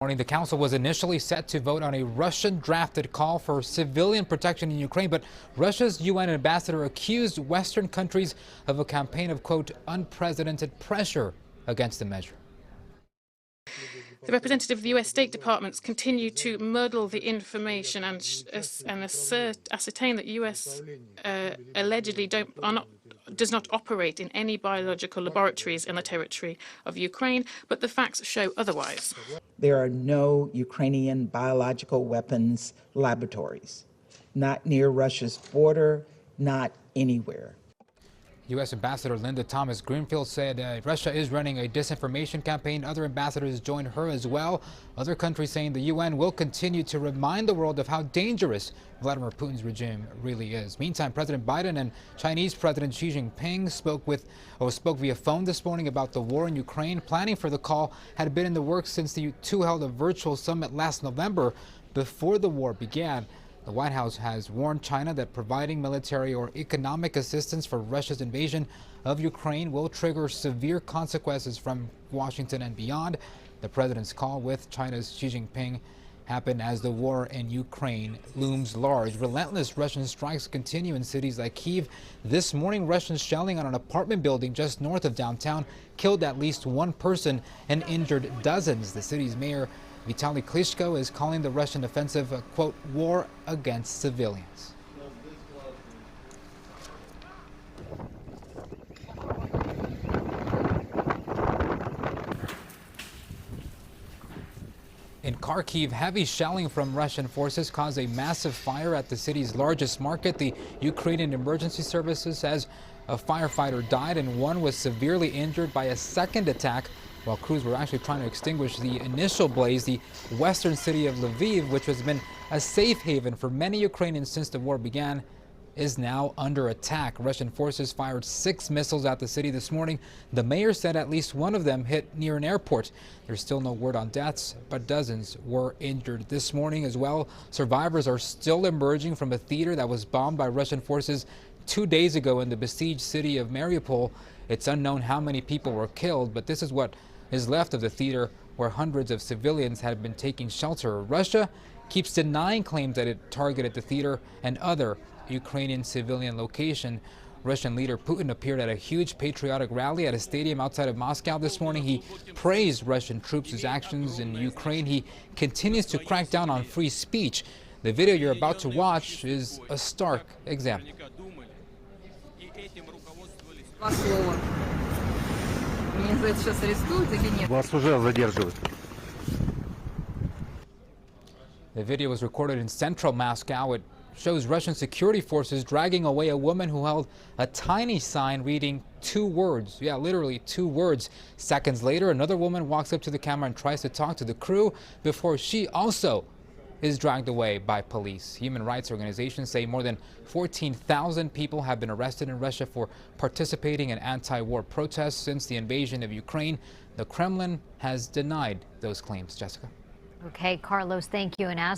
Morning, the council was initially set to vote on a Russian-drafted call for civilian protection in Ukraine, but Russia's UN ambassador accused Western countries of a campaign of, quote, unprecedented pressure against the measure. The representative of the US State Department continue to muddle the information and ascertain that US allegedly does not operate in any biological laboratories in the territory of Ukraine, but the facts show otherwise. There are no Ukrainian biological weapons laboratories, not near Russia's border, not anywhere. U.S. Ambassador Linda Thomas-Greenfield said Russia is running a disinformation campaign. Other ambassadors joined her as well. Other countries saying the UN will continue to remind the world of how dangerous Vladimir Putin's regime really is. Meantime, President Biden and Chinese President Xi Jinping spoke via phone this morning about the war in Ukraine. Planning for the call had been in the works since the two held a virtual summit last November before the war began. The White House has warned China that providing military or economic assistance for Russia's invasion of Ukraine will trigger severe consequences from Washington and beyond. The president's call with China's Xi Jinping happened as the war in Ukraine looms large. Relentless Russian strikes continue in cities like Kyiv. This morning, Russian shelling on an apartment building just north of downtown killed at least one person and injured dozens. The city's mayor Vitaly Klitschko is calling the Russian offensive a, quote, war against civilians. In Kharkiv, heavy shelling from Russian forces caused a massive fire at the city's largest market. The Ukrainian Emergency Services says a firefighter died and one was severely injured by a second attack while crews were actually trying to extinguish the initial blaze. The western city of Lviv, which has been a safe haven for many Ukrainians since the war began, is now under attack. Russian forces fired 6 missiles at the city this morning. The mayor said at least one of them hit near an airport. There's still no word on deaths, but dozens were injured this morning as well. Survivors are still emerging from a theater that was bombed by Russian forces 2 days ago in the besieged city of Mariupol. It's unknown how many people were killed, but this is what is left of the theater where hundreds of civilians had been taking shelter. Russia keeps denying claims that it targeted the theater and other Ukrainian civilian location. Russian leader Putin appeared at a huge patriotic rally at a stadium outside of Moscow this morning. He praised Russian troops' actions in Ukraine. He continues to crack down on free speech. The video you're about to watch is a stark example. The video was recorded in central Moscow. It shows Russian security forces dragging away a woman who held a tiny sign reading 2 words. Yeah, literally 2 words. Seconds later, another woman walks up to the camera and tries to talk to the crew before she also is dragged away by police. Human rights organizations say more than 14,000 people have been arrested in Russia for participating in anti-war protests since the invasion of Ukraine. The Kremlin has denied those claims. Jessica. Okay, Carlos, thank you. And as